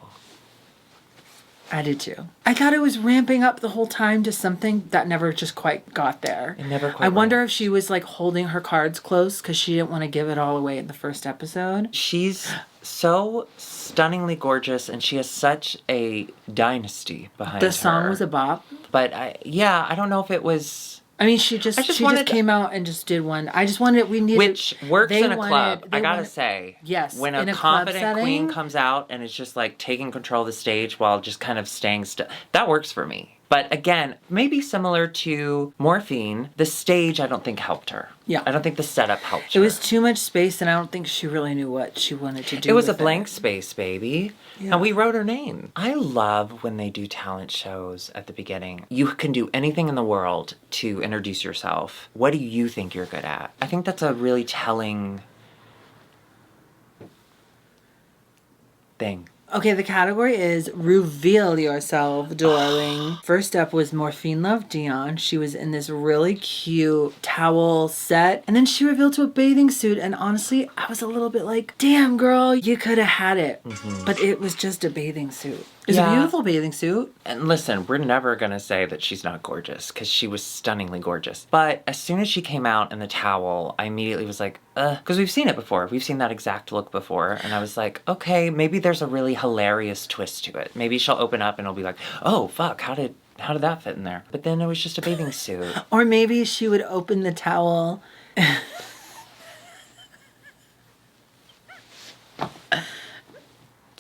Speaker 2: I did too. I thought it was ramping up the whole time to something that never just quite got there.
Speaker 1: It never quite
Speaker 2: I wonder if she was like holding her cards close because she didn't want to give it all away in the first episode.
Speaker 1: She's so stunningly gorgeous and she has such a dynasty behind her.
Speaker 2: The song was a bop.
Speaker 1: But I don't know if it was...
Speaker 2: I mean, she just came out and just did one. I just wanted, we needed...
Speaker 1: Which works in a club, I gotta say.
Speaker 2: Yes,
Speaker 1: when
Speaker 2: in
Speaker 1: a
Speaker 2: a club
Speaker 1: confident
Speaker 2: setting,
Speaker 1: queen comes out and is just like taking control of the stage while just kind of staying still, that works for me. But again, maybe similar to Morphine, the stage I don't think helped her.
Speaker 2: Yeah.
Speaker 1: I don't think the setup helped her.
Speaker 2: It was too much space and I don't think she really knew what she wanted to do.
Speaker 1: It was a blank space, baby.
Speaker 2: Yeah.
Speaker 1: And we wrote her name. I love when they do talent shows at the beginning. You can do anything in the world to introduce yourself. What do you think you're good at? I think that's a really telling thing.
Speaker 2: Okay, the category is Reveal Yourself, Darling. First up was Morphine Love Dion. She was in this really cute towel set. And then she revealed to a bathing suit. And honestly, I was a little bit like, damn, girl, you could have had it. Mm-hmm. But it was just a bathing suit. It was a beautiful bathing suut.
Speaker 1: And listen, we're never going to say that she's not gorgeous because she was stunningly gorgeous. But as soon as she came out in the towel, I immediately was like, because we've seen it before. We've seen that exact look before. And I was like, okay, maybe there's a really hilarious twist to it. Maybe she'll open up and it'll be like, oh, fuck, how did that fit in there? But then it was just a bathing suit.
Speaker 2: Or maybe she would open the towel.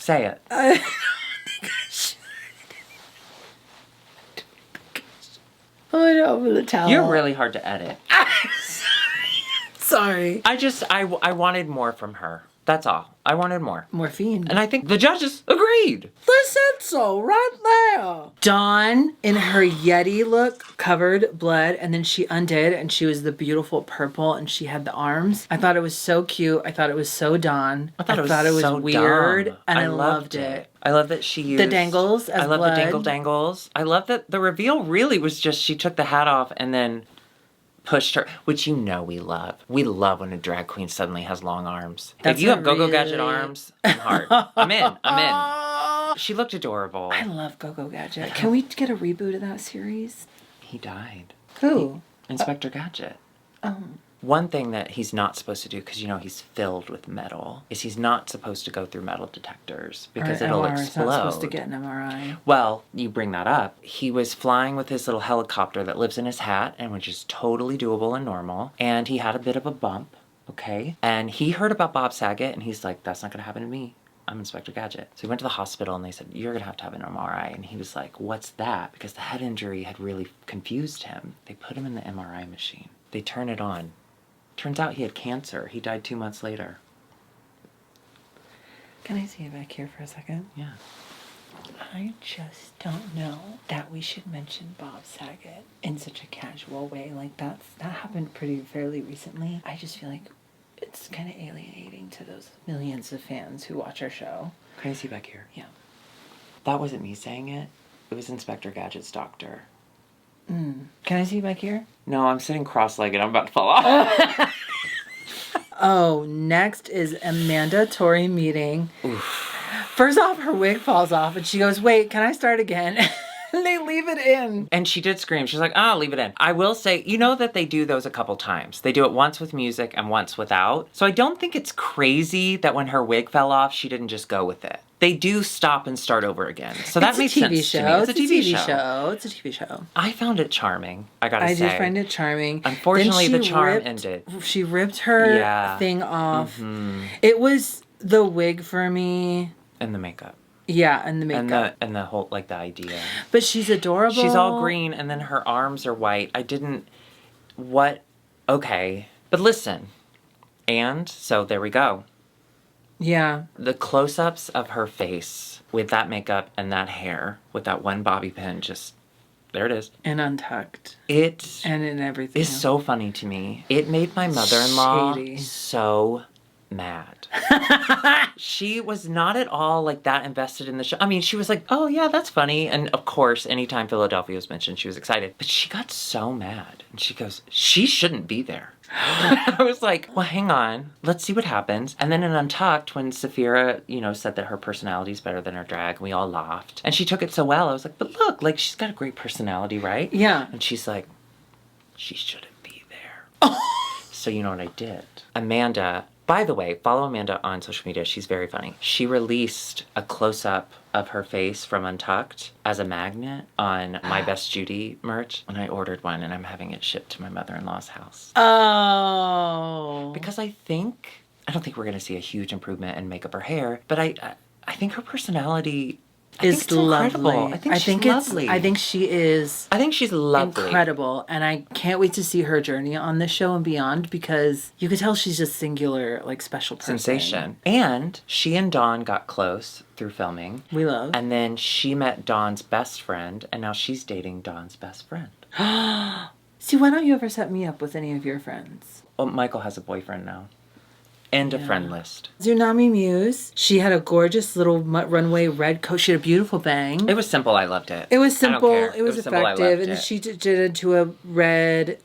Speaker 1: Say it.
Speaker 2: Oh no, I'm gonna tell.
Speaker 1: You're really hard to edit.
Speaker 2: Sorry.
Speaker 1: I wanted more from her. That's all. I wanted more.
Speaker 2: Morphine.
Speaker 1: And I think the judges agreed.
Speaker 2: They said so right there. Dawn, in her Yeti look, covered blood, and then she undid, and she was the beautiful purple, and she had the arms. I thought it was so cute. I thought it was so Dawn.
Speaker 1: I thought it was so
Speaker 2: weird,
Speaker 1: dumb.
Speaker 2: and I loved it.
Speaker 1: I love that she used...
Speaker 2: The dangles as
Speaker 1: I love
Speaker 2: blood.
Speaker 1: the dangle dangles. I love that the reveal really was just she took the hat off and then pushed her, which you know we love. We love when a drag queen suddenly has long arms.
Speaker 2: That's
Speaker 1: if you have Go-Go
Speaker 2: really...
Speaker 1: Gadget arms, I'm hard. I'm in. She looked adorable.
Speaker 2: I love Go-Go Gadget. Can we get a reboot of that series?
Speaker 1: He died.
Speaker 2: Who?
Speaker 1: Inspector Gadget.
Speaker 2: Oh.
Speaker 1: One thing that he's not supposed to do, because you know he's filled with metal, is he's not supposed to go through metal detectors because it'll
Speaker 2: MR
Speaker 1: explode.
Speaker 2: Not supposed to get an MRI.
Speaker 1: Well, you bring that up. He was flying with his little helicopter that lives in his hat, and which is totally doable and normal. And he had a bit of a bump, okay? And he heard about Bob Saget, and he's like, "That's not going to happen to me. I'm Inspector Gadget." So he went to the hospital, and they said, "You're going to have an MRI." And he was like, "What's that?" Because the head injury had really confused him. They put him in the MRI machine. They turn it on. Turns out he had cancer. He died 2 months later.
Speaker 2: Can I see you back here for a second?
Speaker 1: Yeah.
Speaker 2: I just don't know that we should mention Bob Saget in such a casual way. Like that happened fairly recently. I just feel like it's kind of alienating to those millions of fans who watch our show.
Speaker 1: Can I see back here?
Speaker 2: Yeah.
Speaker 1: That wasn't me saying it. It was Inspector Gadget's doctor.
Speaker 2: Can I see you back here?
Speaker 1: No, I'm sitting cross-legged. I'm about to fall off.
Speaker 2: Oh, next is Amanda Tori meeting.
Speaker 1: Oof.
Speaker 2: First off, her wig falls off, and she goes, "Wait, can I start again?" And they leave it in.
Speaker 1: And she did scream. She's like, "Ah, leave it in." I will say, you know that they do those a couple times. They do it once with music and once without. So I don't think it's crazy that when her wig fell off, she didn't just go with it. They do stop and start over again. So that makes sense to me. It's a TV show.
Speaker 2: It's a TV show.
Speaker 1: I found it charming, I gotta say.
Speaker 2: I did find it charming.
Speaker 1: Unfortunately, the charm ended.
Speaker 2: She ripped her thing off. Mm-hmm. It was the wig for me.
Speaker 1: And the makeup.
Speaker 2: Yeah, and the makeup.
Speaker 1: And the whole, like, the idea.
Speaker 2: But she's adorable.
Speaker 1: She's all green, and then her arms are white. Okay. But listen. And, so there we go.
Speaker 2: Yeah.
Speaker 1: The close-ups of her face with that makeup and that hair with that one bobby pin, just, there it is.
Speaker 2: And untucked.
Speaker 1: And
Speaker 2: in everything.
Speaker 1: It's so funny to me. It made my mother-in-law so mad. She was not at all like that invested in the show. I mean, she was like, "Oh yeah, that's funny." And of course, anytime Philadelphia was mentioned, she was excited. But she got so mad. And she goes, "She shouldn't be there." I was like, "Well, hang on. Let's see what happens." And then in Untucked, when Sapphira, said that her personality is better than her drag, we all laughed. And she took it so well. I was like, "But look, like, she's got a great personality, right?"
Speaker 2: Yeah.
Speaker 1: And she's like, "She shouldn't be there." So you know what I did? Amanda... By the way, follow Amanda on social media. She's very funny. She released a close-up of her face from Untucked as a magnet on My Best Judy merch. And I ordered one, and I'm having it shipped to my mother-in-law's house.
Speaker 2: Oh.
Speaker 1: Because I don't think we're going to see a huge improvement in makeup or hair, but I think her personality...
Speaker 2: is lovely.
Speaker 1: I think she's lovely.
Speaker 2: I think she is.
Speaker 1: I think she's lovely.
Speaker 2: Incredible. And I can't wait to see her journey on this show and beyond because you could tell she's a singular, like, special person.
Speaker 1: Sensation. And she and Dawn got close through filming.
Speaker 2: We love.
Speaker 1: And then she met Dawn's best friend, and now she's dating Dawn's best friend.
Speaker 2: See, why don't you ever set me up with any of your friends?
Speaker 1: Well, Michael has a boyfriend now. And a friend list.
Speaker 2: Tsunami Muse. She had a gorgeous little runway red coat. She had a beautiful bang.
Speaker 1: It was simple. I loved it.
Speaker 2: It was simple.
Speaker 1: I don't care.
Speaker 2: It was effective. And she did it into a red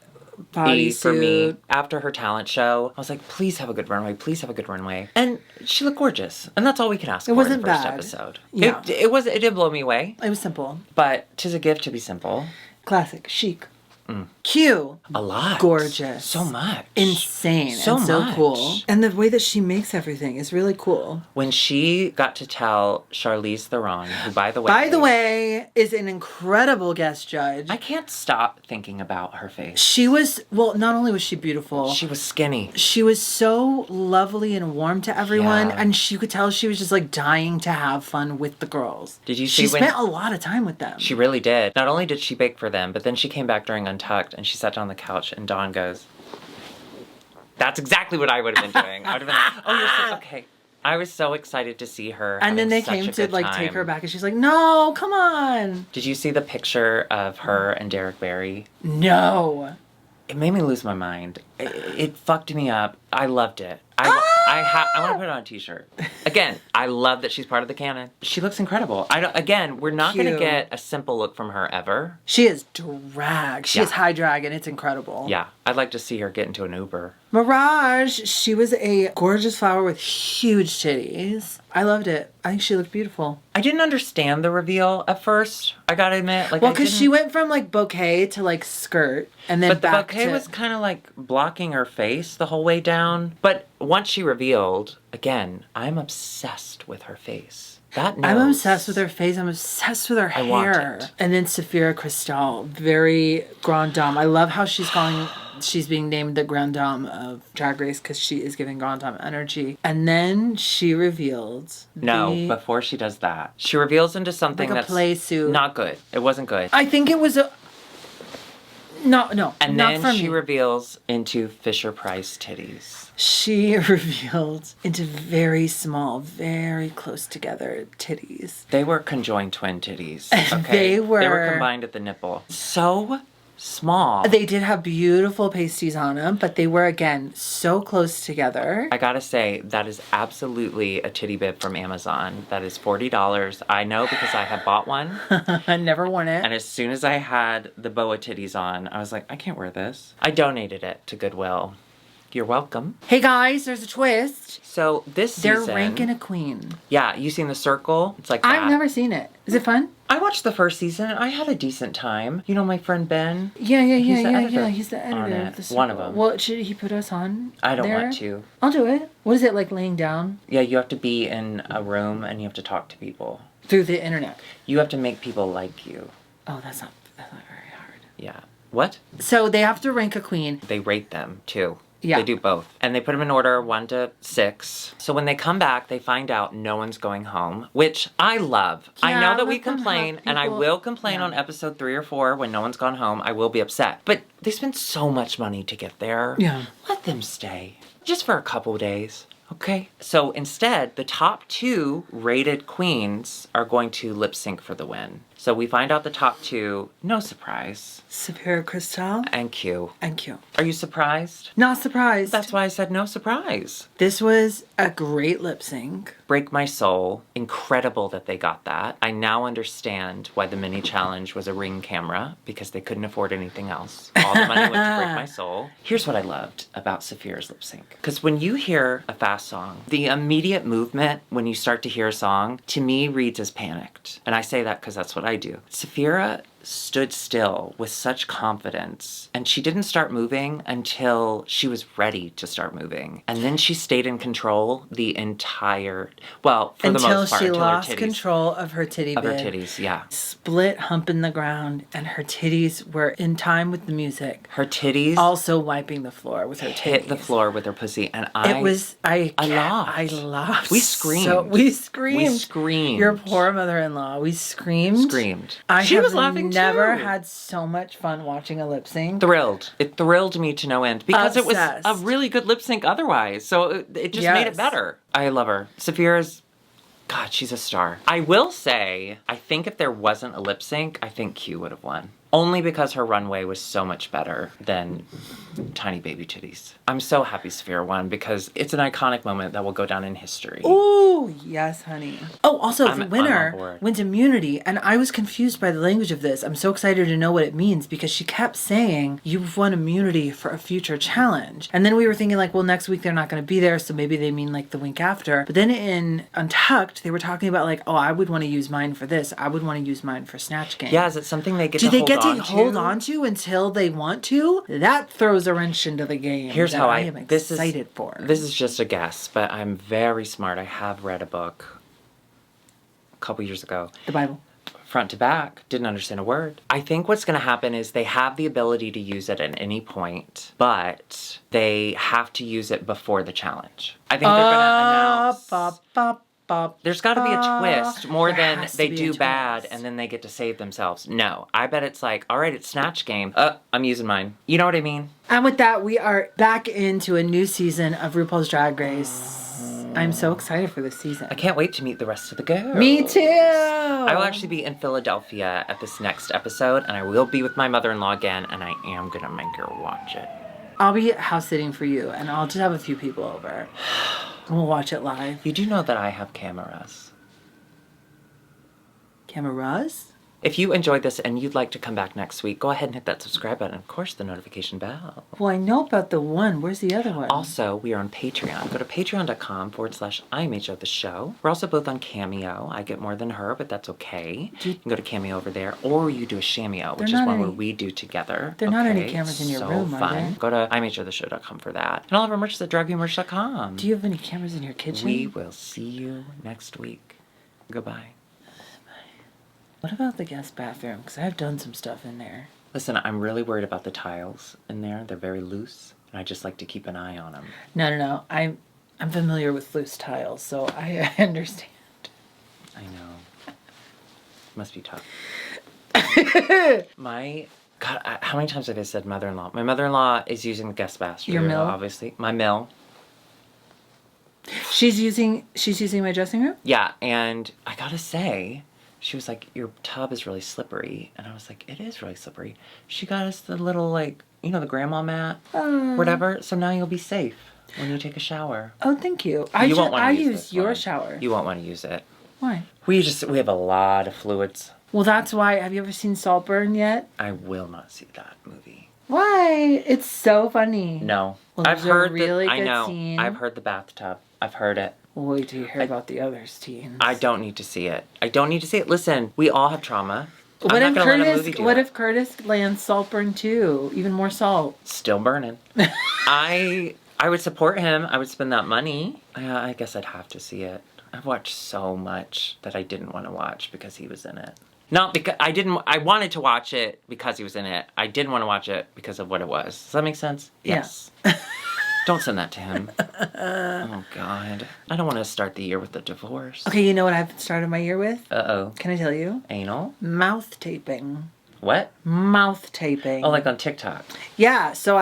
Speaker 2: bodysuit.
Speaker 1: For me, after her talent show, I was like, please have a good runway. Please have a good runway. And she looked gorgeous. And that's all we could ask for
Speaker 2: wasn't
Speaker 1: in the first
Speaker 2: bad.
Speaker 1: episode.
Speaker 2: Yeah.
Speaker 1: It did blow me away.
Speaker 2: It was simple.
Speaker 1: But 'tis a gift to be simple.
Speaker 2: Classic. Chic.
Speaker 1: Mm.
Speaker 2: Cute.
Speaker 1: A lot.
Speaker 2: Gorgeous.
Speaker 1: So much.
Speaker 2: Insane.
Speaker 1: So
Speaker 2: and so
Speaker 1: much.
Speaker 2: cool. And the way that she makes everything is really cool.
Speaker 1: When she got to tell Charlize Theron, who by the
Speaker 2: way is an incredible guest judge.
Speaker 1: I can't stop thinking about her face.
Speaker 2: She was, well, not only was she beautiful.
Speaker 1: She was skinny.
Speaker 2: She was so lovely and warm to everyone.
Speaker 1: Yeah.
Speaker 2: And you could tell she was just like dying to have fun with the girls.
Speaker 1: Did you see
Speaker 2: She spent a lot of time with them.
Speaker 1: She really did. Not only did she bake for them, but then she came back during Untucked and she sat down on the couch and Dawn goes, that's exactly what I would have been doing. I would have been like, oh, you're so, okay. I was so excited to see her.
Speaker 2: And then they came to like take her back and she's like, no, come on.
Speaker 1: Did you see the picture of her and Derek Barry?
Speaker 2: No.
Speaker 1: It made me lose my mind. It fucked me up. I loved it. I want to put it on a t-shirt. Again, I love that she's part of the canon. She looks incredible. We're not going to get a simple look from her ever.
Speaker 2: She is drag. She is high drag and it's incredible.
Speaker 1: Yeah. I'd like to see her get into an Uber.
Speaker 2: Mirage, she was a gorgeous flower with huge titties. I loved it. I think she looked beautiful.
Speaker 1: I didn't understand the reveal at first. I gotta admit, like,
Speaker 2: well, because she went from like bouquet to like skirt, and then
Speaker 1: but
Speaker 2: back
Speaker 1: the bouquet was kind of like blocking her face the whole way down. But once she revealed, again, I'm obsessed with her face. That nose.
Speaker 2: I'm obsessed with her face. I'm obsessed with her hair.
Speaker 1: Want it.
Speaker 2: And then Sapphira Cristal, very grande dame. I love how she's being named the grande dame of Drag Race because she is giving grande dame energy. And then she revealed.
Speaker 1: Before she does that, she reveals into something
Speaker 2: like a
Speaker 1: that's
Speaker 2: play suit.
Speaker 1: Not good. It wasn't good.
Speaker 2: I think it was a. No.
Speaker 1: And
Speaker 2: not
Speaker 1: then she reveals into Fisher Price titties.
Speaker 2: She revealed into very small, very close together titties.
Speaker 1: They were conjoined twin titties. Okay?
Speaker 2: They were
Speaker 1: combined at the nipple. So small.
Speaker 2: They did have beautiful pasties on them, but they were, again, so close together.
Speaker 1: I gotta say, that is absolutely a titty bib from Amazon. That is $40. I know because I have bought one.
Speaker 2: I never worn it.
Speaker 1: And as soon as I had the boa titties on, I was like, I can't wear this. I donated it to Goodwill. You're welcome.
Speaker 2: Hey guys, there's a twist.
Speaker 1: So this season...
Speaker 2: They're ranking a queen.
Speaker 1: Yeah, you seen The Circle? It's like that.
Speaker 2: I've never seen it. Is it fun?
Speaker 1: I watched the first season and I had a decent time. You know my friend Ben?
Speaker 2: Yeah. He's the editor of The Circle.
Speaker 1: One of them.
Speaker 2: Well, should he put us on
Speaker 1: I don't
Speaker 2: there?
Speaker 1: want to.
Speaker 2: I'll do it. What is it, like laying down?
Speaker 1: Yeah, you have to be in a room and you have to talk to people.
Speaker 2: Through the internet.
Speaker 1: You have to make people like you.
Speaker 2: Oh, that's not very hard.
Speaker 1: Yeah. What?
Speaker 2: So they have to rank a queen.
Speaker 1: They rate them too.
Speaker 2: Yeah.
Speaker 1: They do both. And they put them in order 1 to 6. So when they come back, they find out no one's going home, which I love.
Speaker 2: Yeah,
Speaker 1: I know that we
Speaker 2: let them
Speaker 1: complain,
Speaker 2: have
Speaker 1: and I
Speaker 2: people-
Speaker 1: will complain
Speaker 2: yeah.
Speaker 1: on episode 3 or 4 when no one's gone home. I will be upset. But they spend so much money to get there.
Speaker 2: Yeah.
Speaker 1: Let them stay. Just for a couple days. Okay. So instead, the top 2 rated queens are going to lip sync for the win. So we find out the top 2, no surprise.
Speaker 2: Sapphira Cristal.
Speaker 1: And Q. Are you surprised?
Speaker 2: Not surprised.
Speaker 1: That's why I said no surprise.
Speaker 2: This was a great lip sync.
Speaker 1: Break My Soul. Incredible that they got that. I now understand why the mini challenge was a Ring camera, because they couldn't afford anything else. All the money went to Break My Soul. Here's what I loved about Sapphira's lip sync. Because when you hear a fast song, the immediate movement when you start to hear a song, to me, reads as panicked. And I say that because that's what I do. Sapphira stood still with such confidence, and she didn't start moving until she was ready to start moving. And then she stayed in control the entire, well, for the most part,
Speaker 2: until she
Speaker 1: until
Speaker 2: lost
Speaker 1: her titties.
Speaker 2: control of her titty
Speaker 1: Of her
Speaker 2: bib.
Speaker 1: titties, yeah.
Speaker 2: Split hump in the ground, and her titties were in time with the music.
Speaker 1: Her titties
Speaker 2: Also wiping the floor with her titties.
Speaker 1: hit the floor with her pussy, and I
Speaker 2: laughed.
Speaker 1: We screamed.
Speaker 2: We screamed.
Speaker 1: We screamed.
Speaker 2: Your poor mother-in-law. We screamed.
Speaker 1: She was laughing
Speaker 2: never
Speaker 1: too.
Speaker 2: had so much fun watching a lip sync.
Speaker 1: Thrilled. It thrilled me to no end because it was
Speaker 2: Obsessed.
Speaker 1: a really good lip sync otherwise. So it just made it better. I love her. Sapphira's, God, she's a star. I will say, I think if there wasn't a lip sync, I think Q would have won. Only because her runway was so much better than Tiny Baby Titties. I'm so happy Sapphira won because it's an iconic moment that will go down in history.
Speaker 2: Ooh, yes, honey. Oh, also, the
Speaker 1: I'm on
Speaker 2: winner
Speaker 1: board.
Speaker 2: wins immunity, and I was confused by the language of this. I'm so excited to know what it means because she kept saying, you've won immunity for a future challenge. And then we were thinking like, well, next week they're not going to be there, so maybe they mean like the week after. But then in Untucked, they were talking about like, oh, I would want to use mine for this. I would want to use mine for Snatch Game.
Speaker 1: Yeah, is it something they get
Speaker 2: Do
Speaker 1: to
Speaker 2: they
Speaker 1: hold
Speaker 2: get can't hold on to until they want to, that throws a wrench into the game.
Speaker 1: Here's how I
Speaker 2: am excited for.
Speaker 1: This is just a guess, but I'm very smart. I have read a book a couple years ago.
Speaker 2: The Bible.
Speaker 1: Front to back, didn't understand a word. I think what's going to happen is they have the ability to use it at any point, but they have to use it before the challenge. I think they're going to announce... There's got to be a twist more than they do bad and then they get to save themselves. No, I bet it's like, all right, it's Snatch Game. I'm using mine. You know what I mean?
Speaker 2: And with that, we are back into a new season of RuPaul's Drag Race. I'm so excited for this season.
Speaker 1: I can't wait to meet the rest of the girls.
Speaker 2: Me too!
Speaker 1: I will actually be in Philadelphia at this next episode, and I will be with my mother-in-law again, and I am going to make her watch it.
Speaker 2: I'll be house sitting for you, and I'll just have a few people over. And we'll watch it live.
Speaker 1: You do know that I have cameras.
Speaker 2: Cameras?
Speaker 1: If you enjoyed this and you'd like to come back next week, go ahead and hit that subscribe button. Of course, the notification bell.
Speaker 2: Well, I know about the one. Where's the other one?
Speaker 1: Also, we are on Patreon. Go to patreon.com/IMHO the show. We're also both on Cameo. I get more than her, but that's okay. You can go to Cameo over there, or you do a Shameo, which is one where we do together.
Speaker 2: There are not any cameras in your room,
Speaker 1: fun.
Speaker 2: Are there?
Speaker 1: Go to IMHOtheshow.com for that. And all of our merch is at dragviewmerch.com.
Speaker 2: Do you have any cameras in your kitchen?
Speaker 1: We will see you next week. Goodbye.
Speaker 2: What about the guest bathroom? Because I've done some stuff in there.
Speaker 1: Listen, I'm really worried about the tiles in there. They're very loose, and I just like to keep an eye on them.
Speaker 2: No. I'm familiar with loose tiles, so I understand.
Speaker 1: I know. Must be tough. God, how many times have I said mother-in-law? My mother-in-law is using the guest bathroom.
Speaker 2: Your mill?
Speaker 1: Obviously. My mill.
Speaker 2: She's using my dressing room?
Speaker 1: Yeah, and I gotta say... She was like, your tub is really slippery. And I was like, it is really slippery. She got us the little, like, you know, the grandma mat, whatever. So now you'll be safe when you take a shower.
Speaker 2: Oh, thank you.
Speaker 1: I
Speaker 2: use your shower.
Speaker 1: You won't want to use it.
Speaker 2: Why?
Speaker 1: We have a lot of fluids.
Speaker 2: Well, that's why. Have you ever seen Saltburn yet?
Speaker 1: I will not see that movie.
Speaker 2: Why? It's so funny.
Speaker 1: No.
Speaker 2: Well,
Speaker 1: I've heard
Speaker 2: really
Speaker 1: I know.
Speaker 2: Scene.
Speaker 1: I've heard the bathtub. I've heard it.
Speaker 2: Well, wait till you hear about the others, teens.
Speaker 1: I don't need to see it. Listen, we all have trauma.
Speaker 2: What if Curtis lands Saltburn too? Even more salt.
Speaker 1: Still burning. I would support him. I would spend that money. I guess I'd have to see it. I've watched so much that I didn't want to watch because he was in it. Not because I wanted to watch it because he was in it. I didn't want to watch it because of what it was. Does that make sense? Yes. Yeah. Don't send that to him. Oh, God. I don't want to start the year with a divorce.
Speaker 2: Okay, you know what I've started my year with?
Speaker 1: Uh-oh.
Speaker 2: Can I tell you?
Speaker 1: Anal?
Speaker 2: Mouth taping.
Speaker 1: What?
Speaker 2: Mouth taping.
Speaker 1: Oh, like on TikTok?
Speaker 2: Yeah, so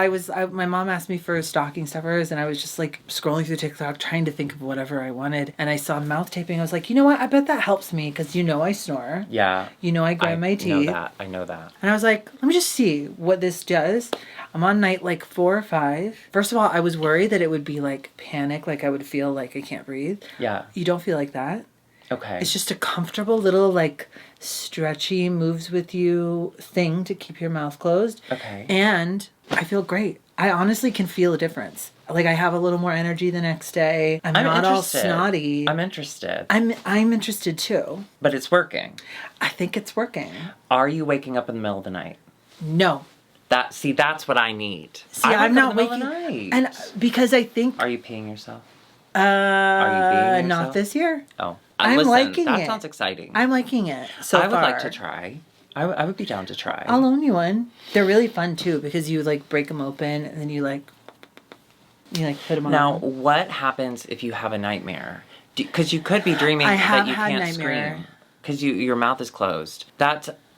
Speaker 2: my mom asked me for stocking stuffers, and I was just like scrolling through TikTok trying to think of whatever I wanted, and I saw mouth taping. I was like, you know what? I bet that helps me, because you know I snore.
Speaker 1: Yeah.
Speaker 2: You know I grind my teeth.
Speaker 1: I know that.
Speaker 2: And I was like, let me just see what this does. I'm on night like 4 or 5. First of all, I was worried that it would be like panic, like I would feel like I can't breathe.
Speaker 1: Yeah.
Speaker 2: You don't feel like that.
Speaker 1: Okay.
Speaker 2: It's just a comfortable little like stretchy moves with you thing to keep your mouth closed.
Speaker 1: Okay.
Speaker 2: And I feel great. I honestly can feel a difference. Like I have a little more energy the next day. I'm not all snotty.
Speaker 1: I'm interested.
Speaker 2: I'm interested too.
Speaker 1: But it's working.
Speaker 2: I think it's working.
Speaker 1: Are you waking up in the middle of the night?
Speaker 2: No.
Speaker 1: That's what I need.
Speaker 2: I'm not waking. And because I think.
Speaker 1: Are you peeing yourself?
Speaker 2: Are you peeing yourself? Not this year.
Speaker 1: Oh.
Speaker 2: I'm liking it.
Speaker 1: That sounds exciting.
Speaker 2: I'm liking it so
Speaker 1: I would
Speaker 2: far.
Speaker 1: like to try. I would be down to try.
Speaker 2: I'll loan you one. They're really fun too because you like break them open and then you put them on.
Speaker 1: Now, what happens if you have a nightmare? Because you could be dreaming that you can't scream because your mouth is closed.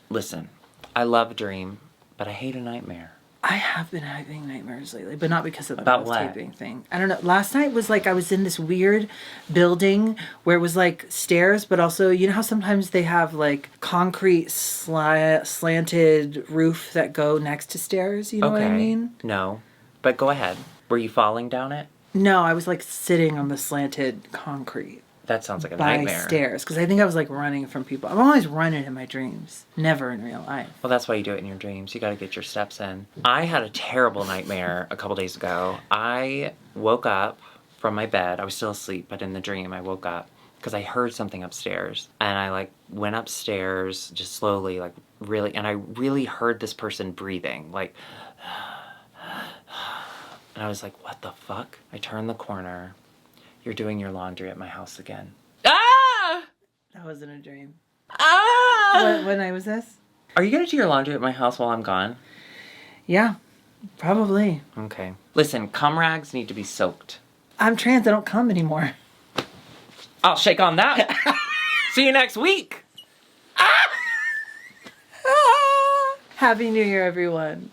Speaker 1: Listen, I love a dream, but I hate a nightmare.
Speaker 2: I have been having nightmares lately, but not because of the
Speaker 1: mouth
Speaker 2: taping thing. I don't know. Last night was like I was in this weird building where it was like stairs, but also, you know how sometimes they have like concrete slanted roof that go next to stairs? You know what I mean?
Speaker 1: No, but go ahead. Were you falling down it?
Speaker 2: No, I was like sitting on the slanted concrete.
Speaker 1: That sounds like a nightmare.
Speaker 2: By stairs, because I think I was like running from people. I'm always running in my dreams, never in real life.
Speaker 1: Well, that's why you do it in your dreams. You got to get your steps in. I had a terrible nightmare a couple days ago. I woke up from my bed. I was still asleep, but in the dream I woke up because I heard something upstairs. And I like went upstairs just slowly, like really, and I really heard this person breathing, like, and I was like, what the fuck? I turned the corner. You're doing your laundry at my house again. Ah!
Speaker 2: That wasn't a dream.
Speaker 1: Ah!
Speaker 2: What night was this?
Speaker 1: Are you gonna do your laundry at my house while I'm gone?
Speaker 2: Yeah, probably.
Speaker 1: Okay. Listen, cum rags need to be soaked.
Speaker 2: I'm trans, I don't come anymore.
Speaker 1: I'll shake on that. See you next week.
Speaker 2: Happy New Year, everyone.